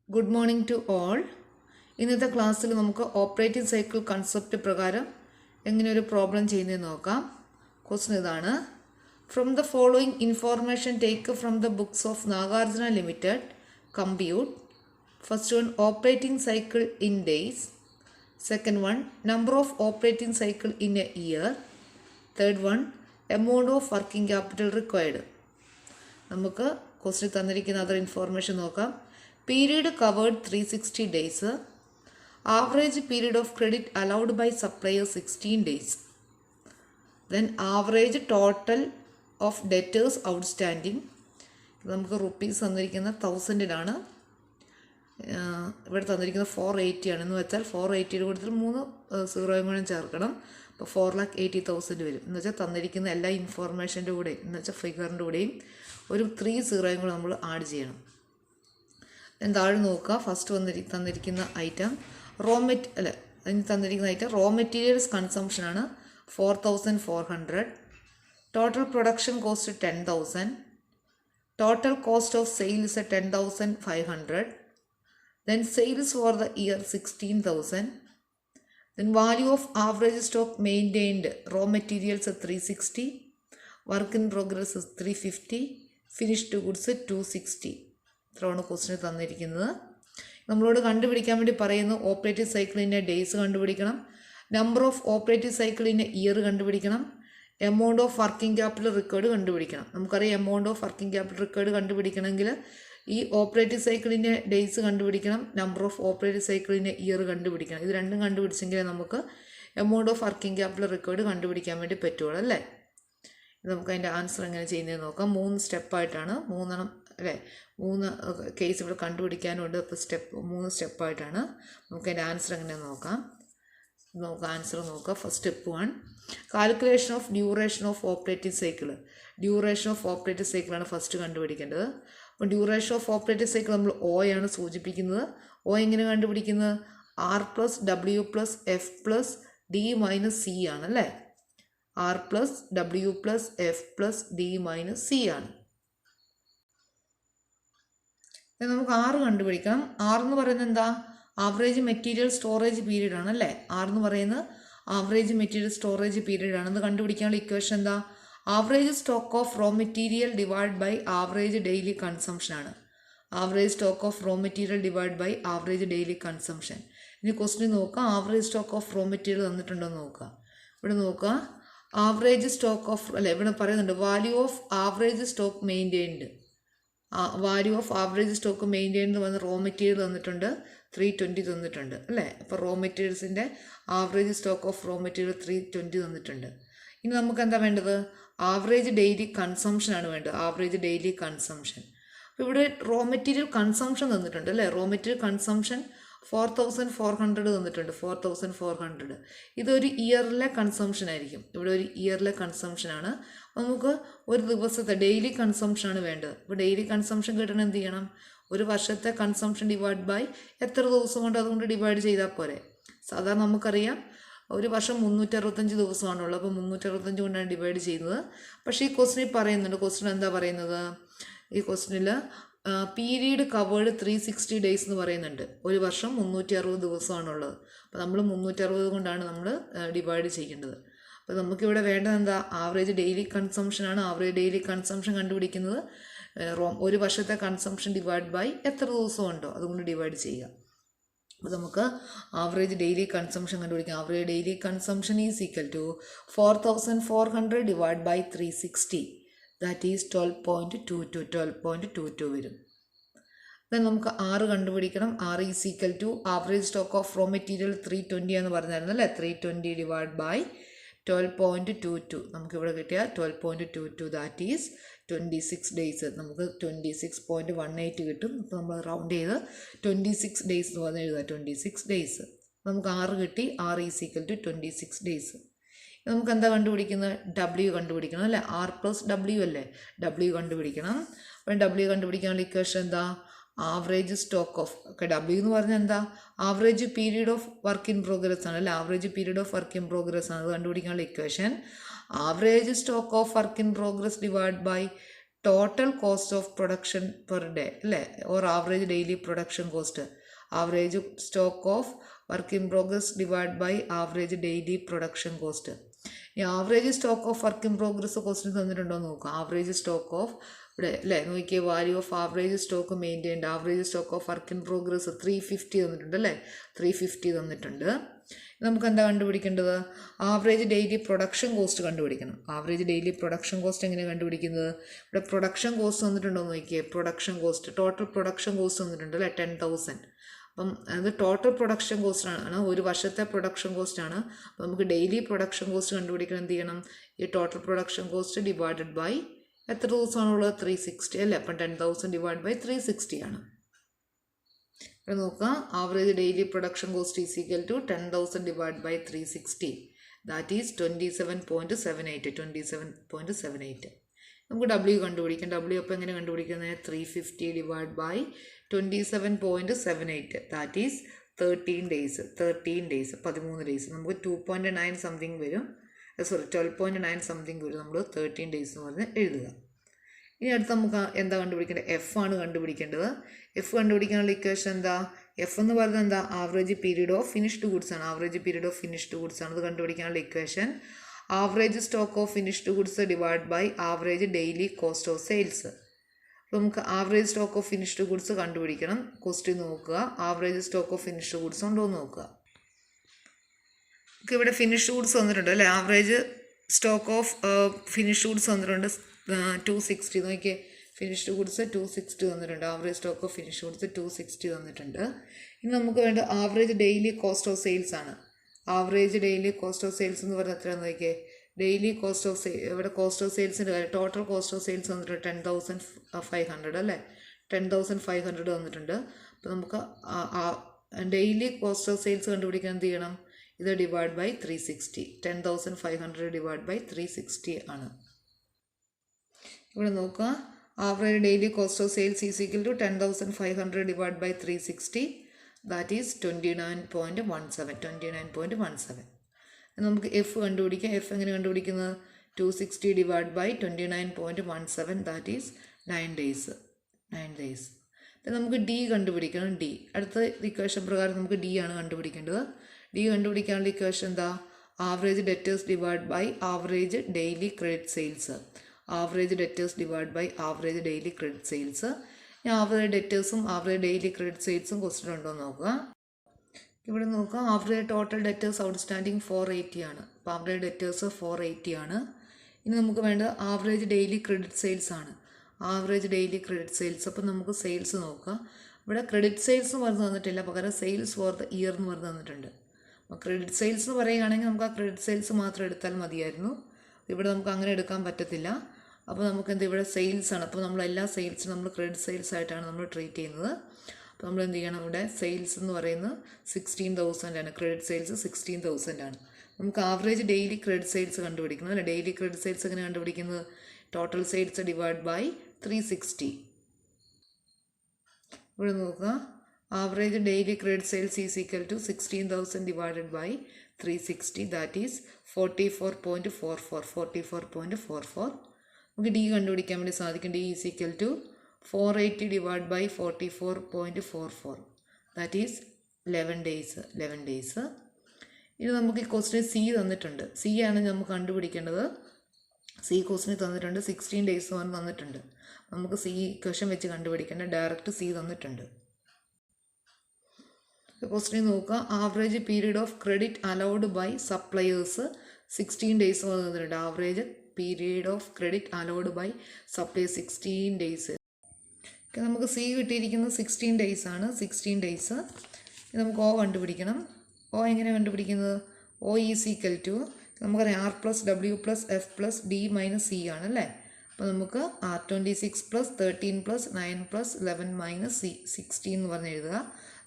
Good morning to all. ഇന്നത്തെ ക്ലാസ്സിൽ നമുക്ക് ഓപ്പറേറ്റിംഗ് സൈക്കിൾ കൺസെപ്റ്റ് പ്രകാരം എങ്ങനെ ഒരു പ്രോബ്ലം ചെയ്യുന്നതെന്ന് നോക്കാം. ക്വസ്റ്റ്യൻ ഇതാണ്. From the following information take from the books of Nagarjuna limited compute. First one operating cycle in days. Second one number of operating cycle in a year. Third one amount of working capital required. നമുക്ക് question തന്നിരിക്കുന്ന other information നോക്കാം. Period covered 360 days. Average period of credit allowed by supplier 16 days. Then average total of debtors outstanding. നമുക്ക് rupees തന്നിരിക്കുന്ന 1000-ലാണ്. ഇവിടെ തന്നിരിക്കുന്നത് 480 ആണ്. എന്ന് വെച്ചാൽ 480 കൊടുത്തിൽ 3 സീറോയും കൂടെ ചേർക്കണം. അപ്പോൾ 4,80,000 വരും. എന്ന് വെച്ചാൽ തന്നിരിക്കുന്ന എല്ലാ ഇൻഫോർമേഷൻ്റെ കൂടെയും എന്ന് വെച്ചാൽ ഫിഗറിൻ്റെ കൂടെയും ഒരു 3 സീറോയും കൂടെ നമ്മൾ ആഡ് ചെയ്യണം. താഴെ നോക്കുക. ഫസ്റ്റ് തന്നിരിക്കുന്ന ഐറ്റം തന്നിരിക്കുന്ന ഐറ്റം റോ മെറ്റീരിയൽസ് കൺസംഷനാണ് 4,400. Total production cost 10,000. Total cost of sales 10,500. Then sales for the year 16,000. Then value of average stock maintained raw materials 360. Work in progress 350. Finished goods 260. ഇത്രയാണ് ക്വസ്റ്റിന് തന്നിരിക്കുന്നത്. നമ്മളോട് കണ്ടുപിടിക്കാൻ വേണ്ടി പറയുന്നു ഓപ്പറേറ്റീവ് സൈക്കിളിൻ്റെ ഡേയ്സ് കണ്ടുപിടിക്കണം, നമ്പർ ഓഫ് ഓപ്പറേറ്റീവ് സൈക്കിളിൻ്റെ ഇയർ കണ്ടുപിടിക്കണം, amount of working capital required കണ്ടുപിടിക്കണം. നമുക്കറിയാം amount of working capital required കണ്ടുപിടിക്കണമെങ്കിൽ ഈ ഓപ്പറേറ്റീവ് സൈക്കിളിൻ്റെ ഡേയ്സ് കണ്ടുപിടിക്കണം, നമ്പർ ഓഫ് ഓപ്പറേറ്റീവ് സൈക്കിളിൻ്റെ ഇയർ കണ്ടുപിടിക്കണം. ഇത് രണ്ടും കണ്ടുപിടിച്ചെങ്കിലേ നമുക്ക് amount of working capital required കണ്ടുപിടിക്കാൻ വേണ്ടി പറ്റുള്ളൂ അല്ലേ. നമുക്ക് അതിൻ്റെ ആൻസർ എങ്ങനെ ചെയ്യുന്നതെന്ന് നോക്കാം. 3 സ്റ്റെപ്പായിട്ടാണ്, 3 അല്ലേ, 3 കേസ് ഇവിടെ കണ്ടുപിടിക്കാനുണ്ട്. അപ്പോൾ 3 സ്റ്റെപ്പായിട്ടാണ്. നമുക്ക് അതിൻ്റെ ആൻസർ എങ്ങനെയാണെന്ന് നോക്കാം. ആൻസർ നോക്കാം. First step 1 calculation of duration of operative cycle. Duration of operative സൈക്കിളാണ് ഫസ്റ്റ് കണ്ടുപിടിക്കേണ്ടത്. അപ്പോൾ ഡ്യൂറേഷൻ ഓഫ് ഓപ്പറേറ്റീവ് സൈക്കിൾ നമ്മൾ ഒ ആണ് സൂചിപ്പിക്കുന്നത്. ഒ എങ്ങനെ കണ്ടുപിടിക്കുന്നത്? R+W+F+D-C ആണല്ലേ. R+W+F+D-C ആണ്. നമുക്ക് R കണ്ടുപിടിക്കണം. R എന്ന് പറയുന്നത് എന്താ? ആവറേജ് മെറ്റീരിയൽ സ്റ്റോറേജ് പീരീഡ് ആണ് അല്ലേ. R എന്ന് പറയുന്നത് ആവറേജ് മെറ്റീരിയൽ സ്റ്റോറേജ് പീരീഡ് ആണ്. ഇത് കണ്ടുപിടിക്കാനുള്ള ഇക്വേഷൻ എന്താ? Average stock of raw material divide by average daily consumption ആണ്. Average stock of raw material divide by average daily consumption. ഇനി ക്വസ്റ്റ്യൻ നോക്കുക. Average stock of raw material തന്നിട്ടുണ്ടോ എന്ന് നോക്കുക. ഇവിടെ നോക്കുക. ആവറേജ് സ്റ്റോക്ക് ഓഫ് ഇവിടെ പറയുന്നുണ്ട് value of average stock maintained. Value of average stock maintained വന്ന് റോ മെറ്റീരിയൽ തന്നിട്ടുണ്ട് 320 തന്നിട്ടുണ്ട് അല്ലേ. അപ്പോൾ റോ മെറ്റീരിയൽസിൻ്റെ average stock of raw material 320 തന്നിട്ടുണ്ട്. ഇനി നമുക്ക് എന്താ വേണ്ടത്? ആവറേജ് ഡെയിലി കൺസംഷനാണ് വേണ്ടത്. Average daily consumption. അപ്പോൾ ഇവിടെ റോ മെറ്റീരിയൽ കൺസംഷൻ തന്നിട്ടുണ്ട് അല്ലേ. റോ മെറ്റീരിയൽ കൺസംഷൻ 4,400 തന്നിട്ടുണ്ട്. 4,400 ഇതൊരു ഇയറിലെ കൺസംഷൻ ആയിരിക്കും. ഇവിടെ ഒരു ഇയറിലെ കൺസംഷനാണ്. നമുക്ക് ഒരു ദിവസത്തെ ഡെയിലി കൺസംഷനാണ് വേണ്ടത്. അപ്പോൾ ഡെയിലി കൺസംഷൻ കിട്ടണം എന്ത് ചെയ്യണം? ഒരു വർഷത്തെ കൺസംഷൻ ഡിവൈഡ് ബൈ എത്ര ദിവസം കൊണ്ട് അതുകൊണ്ട് ഡിവൈഡ് ചെയ്താൽ പോരെ. സാധാരണ നമുക്കറിയാം ഒരു വർഷം 365 ദിവസമാണുള്ളത്. അപ്പോൾ 365 കൊണ്ടാണ് ഡിവൈഡ് ചെയ്യുന്നത്. പക്ഷേ ഈ ക്വസ്റ്റിനിൽ പറയുന്നുണ്ട്. ക്വസ്റ്റിൻ എന്താ പറയുന്നത്? ഈ ക്വസ്റ്റിനിൽ പീരീഡ് കവേർഡ് 360 ഡേയ്സ് എന്ന് പറയുന്നുണ്ട്. ഒരു വർഷം 360 ദിവസമാണുള്ളത്. അപ്പോൾ നമ്മൾ 360 കൊണ്ടാണ് നമ്മൾ ഡിവൈഡ് ചെയ്യേണ്ടത്. അപ്പോൾ നമുക്കിവിടെ വേണ്ടത് എന്താ? ആവറേജ് ഡെയിലി കൺസംഷനാണ്. ആവറേജ് ഡെയിലി കൺസംഷൻ കണ്ടുപിടിക്കുന്നത് ഒരു വർഷത്തെ കൺസംഷൻ ഡിവൈഡ് ബൈ എത്ര ദിവസമുണ്ടോ അതുകൊണ്ട് ഡിവൈഡ് ചെയ്യുക. അപ്പോൾ നമുക്ക് ആവറേജ് ഡെയിലി കൺസംഷൻ കണ്ടുപിടിക്കാം. Average daily consumption is equal to 4,400 divide by 360. That is 12.22 വരും. ദെൻ നമുക്ക് R കണ്ടുപിടിക്കണം. R is equal to average stock of raw material 320 എന്ന് പറഞ്ഞായിരുന്നു അല്ലേ. 320 ഡിവൈഡ് ബൈ 12.22 നമുക്കിവിടെ കിട്ടിയ 12.22 ദാറ്റ് ഈസ് 26 ഡേയ്സ്. നമുക്ക് 26.18 കിട്ടും. അപ്പോൾ നമ്മൾ റൗണ്ട് ചെയ്ത് 26 ഡേയ്സ് എന്ന് പറഞ്ഞ് എഴുതുക. 26 ഡേയ്സ് നമുക്ക് R കിട്ടി. R is equal to 26 days. നമുക്ക് എന്താ കണ്ടുപിടിക്കുന്നത്? W കണ്ടുപിടിക്കണം അല്ലേ. R+W അല്ലേ. W കണ്ടുപിടിക്കണം. അപ്പം W കണ്ടുപിടിക്കാനുള്ള ഇക്വേഷൻ എന്താ? ആവറേജ് സ്റ്റോക്ക് ഓഫ് W എന്ന് പറഞ്ഞാൽ എന്താ? Average period of work in progress ആണ് അല്ലേ. Average period of work in progress ആണ്. അത് കണ്ടുപിടിക്കാനുള്ള equation average stock of work in progress divide by total cost of production per day അല്ലേ, or average daily production cost. Average stock of work in progress divide by average daily production cost. ഈ average stock of work in progress cost തന്നിട്ടുണ്ടോ എന്ന് നോക്കുക. Average stock of ഇവിടെ അല്ലേ നോക്കിയ value of average stock maintained. Average stock of work in progress 350 തന്നിട്ടുണ്ട് അല്ലേ, 350 തന്നിട്ടുണ്ട്. നമുക്ക് എന്താ കണ്ടുപിടിക്കേണ്ടത്? ആവറേജ് ഡെയിലി പ്രൊഡക്ഷൻ കോസ്റ്റ് കണ്ടുപിടിക്കണം. ആവറേജ് ഡെയിലി പ്രൊഡക്ഷൻ കോസ്റ്റ് എങ്ങനെ കണ്ടുപിടിക്കുന്നത്? ഇവിടെ പ്രൊഡക്ഷൻ കോസ്റ്റ് തന്നിട്ടുണ്ടോ എന്ന് നോക്കിയേ. Production cost total production cost തന്നിട്ടുണ്ട് അല്ലേ, 10,000. അപ്പം അത് ടോട്ടൽ പ്രൊഡക്ഷൻ കോസ്റ്റ് ആണ്, ഒരു വർഷത്തെ പ്രൊഡക്ഷൻ കോസ്റ്റ് ആണ്. അപ്പം നമുക്ക് ഡെയിലി പ്രൊഡക്ഷൻ കോസ്റ്റ് കണ്ടുപിടിക്കണം. എന്ത് ചെയ്യണം? ഈ total production cost divided by എത്ര ദിവസമാണുള്ളത്? 360 അല്ലേ. അപ്പം 10,000 ഡിവൈഡ് ബൈ 360 ആണ്. ഇവിടെ നോക്കുക, average daily production cost is equal to 10,000 divide by 360, that is 27.78. 27.78. നമുക്ക് ഡബ്ല്യു കണ്ടുപിടിക്കാം. ഡബ്ല്യു അപ്പോൾ എങ്ങനെ കണ്ടുപിടിക്കുന്നത്? 350 divide by 27.78, that is 13 days. 13 days 13 days. നമുക്ക് 2.9 സംതിങ് വരും, 12.9 സംതിങ് വരും. നമ്മൾ 13 ഡേയ്സ് എന്ന് പറഞ്ഞ് എഴുതുക. ഇനി അടുത്ത് നമുക്ക് എന്താ കണ്ടുപിടിക്കേണ്ടത്? എഫ് ആണ് കണ്ടുപിടിക്കേണ്ടത്. എഫ് കണ്ടുപിടിക്കാനുള്ള ഇക്വേഷൻ എന്താ? എഫ് എന്ന് പറയുന്നത് എന്താ? Average period of finished goods ആണ്. Average period of finished goods ആണ്. അത് കണ്ടുപിടിക്കാനുള്ള equation average stock of finished goods divide by average daily cost of sales. അപ്പോൾ നമുക്ക് average stock of finished goods കണ്ടുപിടിക്കണം. ക്വസ്റ്റ്യൻ നോക്കുക, average stock of finished goods ഉണ്ടോ എന്ന് നോക്കുക. നമുക്ക് ഇവിടെ ഫിനിഷ്ഡ് ഗുഡ്സ് വന്നിട്ടുണ്ട് അല്ലേ. Average stock of finished goods വന്നിട്ടുണ്ട് 260. നോക്കിയേ, ഫിനിഷ്ഡ് ഗുഡ്സ് 260 തന്നിട്ടുണ്ട്. Average stock of finished goods 260 തന്നിട്ടുണ്ട്. ഇനി നമുക്ക് വേണ്ട average daily cost of sales ആണ്. Average daily cost of sales എന്ന് പറഞ്ഞാൽ എത്രയാണെന്ന് നോക്കിയേ. ഡെയിലി കോസ്റ്റ് ഓഫ് ഇവിടെ കോസ്റ്റ് ഓഫ് സെയിൽസിൻ്റെ കാര്യം, ടോട്ടൽ കോസ്റ്റ് ഓഫ് സെയിൽസ് വന്നിട്ട് 10,500 അല്ലേ. 10,500 വന്നിട്ടുണ്ട്. അപ്പോൾ നമുക്ക് ഡെയിലി കോസ്റ്റ് ഓഫ് സെയിൽസ് കണ്ടുപിടിക്കാൻ എന്ത് ചെയ്യണം? ഇത് ഡിവൈഡ് ബൈ 360. 10,500 ഡിവൈഡ് ബൈ 360 ആണ്. ഇവിടെ നോക്കുക, average daily cost of sales is equal to 10,500 divide by 360, that is 29.17. 29.17. നമുക്ക് എഫ് കണ്ടുപിടിക്കാം. എഫ് എങ്ങനെ കണ്ടുപിടിക്കുന്നത്? 260 divide by 29.17, that is 9 days. 9 days. നമുക്ക് ഡി കണ്ടുപിടിക്കണം. ഡി അടുത്ത ഇക്വേഷൻ പ്രകാരം നമുക്ക് ഡി ആണ് കണ്ടുപിടിക്കേണ്ടത്. ഡി കണ്ടുപിടിക്കാനുള്ള ഇക്വേഷൻ എന്താ? Average debtors divide by average daily credit sales. Average debtors divide by average daily credit sales. Average ഡെറ്റേഴ്സും ആവറേജ് ഡെയിലി ക്രെഡിറ്റ് സെയിൽസും ക്വസ്റ്റ്യൻ ഉണ്ടോ എന്ന് നോക്കുക. ഇവിടെ നോക്കുക, ആവറേജ് ടോട്ടൽ ഡെറ്റേഴ്സ് ഔട്ട്സ്റ്റാൻഡിങ് 480 ആണ്. അപ്പോൾ ആവറേജ് ഡെറ്റേഴ്സ് 480 ആണ്. ഇനി നമുക്ക് വേണ്ടത് ആവറേജ് ഡെയിലി ക്രെഡിറ്റ് സെയിൽസ് ആണ്. Average daily credit sales. അപ്പോൾ നമുക്ക് സെയിൽസ് നോക്കുക. ഇവിടെ ക്രെഡിറ്റ് സെയിൽസ് എന്ന് പറഞ്ഞ് തന്നിട്ടില്ല, പകരം സെയിൽസ് ഫോർ ദ ഇയർ എന്ന് പറഞ്ഞ് തന്നിട്ടുണ്ട്. അപ്പോൾ ക്രെഡിറ്റ് സെയിൽസ് എന്ന് പറയുകയാണെങ്കിൽ നമുക്ക് ആ ക്രെഡിറ്റ് സെയിൽസ് മാത്രം എടുത്താൽ മതിയായിരുന്നു. ഇവിടെ നമുക്ക് അങ്ങനെ എടുക്കാൻ പറ്റത്തില്ല. അപ്പോൾ നമുക്ക് എന്താ ഇവിടെ സെയിൽസ് ആണ്. അപ്പോൾ നമ്മൾ എല്ലാ സെയിൽസും നമ്മൾ ക്രെഡിറ്റ് സെയിൽസ് ആയിട്ടാണ് നമ്മൾ ട്രീറ്റ് ചെയ്യുന്നത്. അപ്പോൾ നമ്മൾ എന്ത് ചെയ്യണം? ഇവിടെ സെയിൽസ് എന്ന് പറയുന്നത് 16,000 ആണ്. ക്രെഡിറ്റ് സെയിൽസ് 16,000 ആണ്. നമുക്ക് ആവറേജ് ഡെയിലി ക്രെഡിറ്റ് സെയിൽസ് കണ്ടുപിടിക്കുന്നത് അല്ലേ. ഡെയിലി ക്രെഡിറ്റ് സെയിൽസ് എങ്ങനെ കണ്ടുപിടിക്കുന്നത്? Total sales divide by 360. ഇവിടെ നോക്കുക, average daily credit sales is equal to 16,000 divided by 360, that is 44.44. 44.44. നമുക്ക് ഡി കണ്ടുപിടിക്കാൻ വേണ്ടി സാധിക്കും. D is equal to 480 divide by 44.44, that is 11 days. 11 days. ഇനി നമുക്ക് ഈ ക്വസ്റ്റിന് സി തന്നിട്ടുണ്ട്. സി ആണ് നമുക്ക് കണ്ടുപിടിക്കേണ്ടത്. സി ക്വസ്റ്റിന് തന്നിട്ടുണ്ട്. 16 ഡേയ്സ് തന്നിട്ടുണ്ട്. നമുക്ക് സി ക്വസ്റ്റ്യൻ വെച്ച് കണ്ടുപിടിക്കേണ്ട. ഡയറക്റ്റ് സി തന്നിട്ടുണ്ട്. ക്വസ്റ്റിന് നോക്കുക, average period of credit allowed by suppliers 16 days തന്നിട്ടുണ്ട്. Average period of credit allowed by suppliers 16 days. നമുക്ക് സി കിട്ടിയിരിക്കുന്നത് 16 ഡേയ്സ് ആണ്. 16 ഡേയ്സ്. നമുക്ക് ഒ കണ്ടുപിടിക്കണം. ഒ എങ്ങനെ കണ്ടുപിടിക്കുന്നത്? ഒ ഈസ് ഈക്വൽ ടു നമുക്കറിയാം R plus W plus F plus D minus C ആണല്ലേ. അപ്പോൾ നമുക്ക് R26 plus 13 plus 9 plus 11 minus C 16 എന്ന് പറഞ്ഞ് എഴുതുക.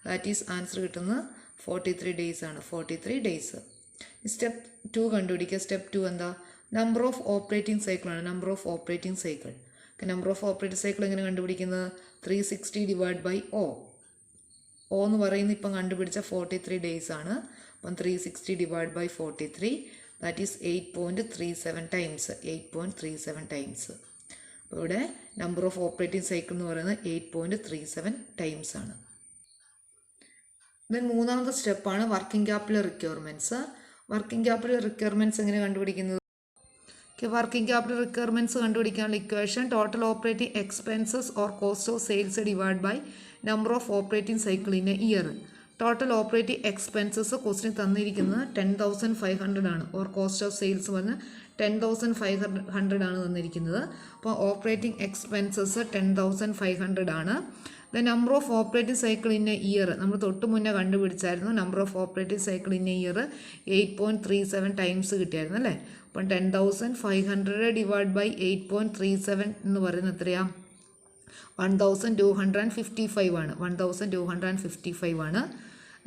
ദാറ്റ് ഈസ് ആൻസർ കിട്ടുന്നത് 43 ഡേയ്സ് ആണ്. 43 ഡേയ്സ്. സ്റ്റെപ്പ് 2 കണ്ടുപിടിക്കുക. സ്റ്റെപ്പ് 2 എന്താ? നമ്പർ ഓഫ് ഓപ്പറേറ്റിംഗ് സൈക്കിളാണ്. Number of operating cycle. Number of operating cycle എങ്ങനെ കണ്ടുപിടിക്കുന്നത്? 360 ഡിവൈഡ് ബൈ ഒ. ഒ എന്ന് പറയുന്നത് ഇപ്പം കണ്ടുപിടിച്ച 43 ഡേയ്സ് ആണ്. അപ്പം 360 divide by 43, that is 8.37 times. 8.37 times. അപ്പോൾ ഇവിടെ നമ്പർ ഓഫ് ഓപ്പറേറ്റിംഗ് സൈക്കിൾ എന്ന് പറയുന്നത് 8.37 ടൈംസ് ആണ്. ദെൻ മൂന്നാമത്തെ സ്റ്റെപ്പാണ് working capital requirements. Working capital requirements എങ്ങനെ കണ്ടുപിടിക്കുന്നത്? വർക്കിംഗ് ക്യാപിറ്റൽ റിക്വയർമെൻറ്റ്സ് കണ്ടുപിടിക്കാനുള്ള equation total operating expenses or cost of sales divide by number of operating cycle in a year. Total operating expenses ക്വസ്റ്റിന് തന്നിരിക്കുന്നത് 10,500 ആണ്. Or cost of sales പറഞ്ഞ് 10,500 ആണ് തന്നിരിക്കുന്നത്. അപ്പോൾ ഓപ്പറേറ്റിംഗ് എക്സ്പെൻസസ് 10,500 ആണ്. The number of operating cycle in a year നമ്മൾ തൊട്ട് മുന്നേ കണ്ടുപിടിച്ചായിരുന്നു. Number of operating cycle in a year 8.37 times കിട്ടിയായിരുന്നു അല്ലേ. അപ്പം 10,500 ഡിവൈഡ് ബൈ 8.37 എന്ന് പറയുന്നത് എത്രയാണ്? 1,255 ആണ്. 1,255 ആണ്.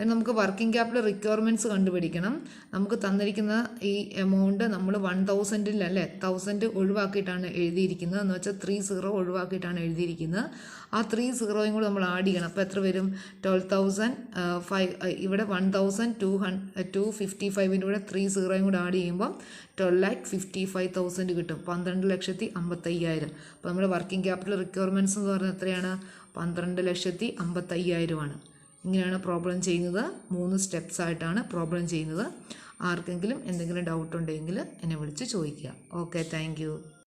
നമുക്ക് വർക്കിംഗ് ക്യാപിറ്റൽ റിക്വയർമെൻറ്റ്സ് കണ്ടുപിടിക്കണം. നമുക്ക് തന്നിരിക്കുന്ന ഈ എമൗണ്ട് നമ്മൾ 1,000 അല്ലേ 1,000 ഒഴിവാക്കിയിട്ടാണ് എഴുതിയിരിക്കുന്നത്. എന്ന് വെച്ചാൽ 30 ഒഴിവാക്കിയിട്ടാണ് എഴുതിയിരിക്കുന്നത്. ആ 30 കൂടി നമ്മൾ ആഡ് ചെയ്യണം. അപ്പോൾ എത്ര വരും? 12,005. ഇവിടെ 1,255 കൂടെ 30 കൂടെ ആഡ് ചെയ്യുമ്പോൾ 12,55,000 കിട്ടും. 12,55,000. അപ്പോൾ നമ്മുടെ വർക്കിംഗ് ക്യാപിറ്റൽ റിക്വയർമെൻറ്റ്സ് എന്ന് പറഞ്ഞാൽ എത്രയാണ്? 12,55,000 ആണ്. ഇങ്ങനെയാണ് പ്രോബ്ലം ചെയ്യുന്നത്. 3 സ്റ്റെപ്സ് ആയിട്ടാണ് പ്രോബ്ലം ചെയ്യുന്നത്. ആർക്കെങ്കിലും എന്തെങ്കിലും ഡൗട്ട് ഉണ്ടെങ്കിൽ എന്നെ വിളിച്ച് ചോദിക്കുക. Okay, thank you.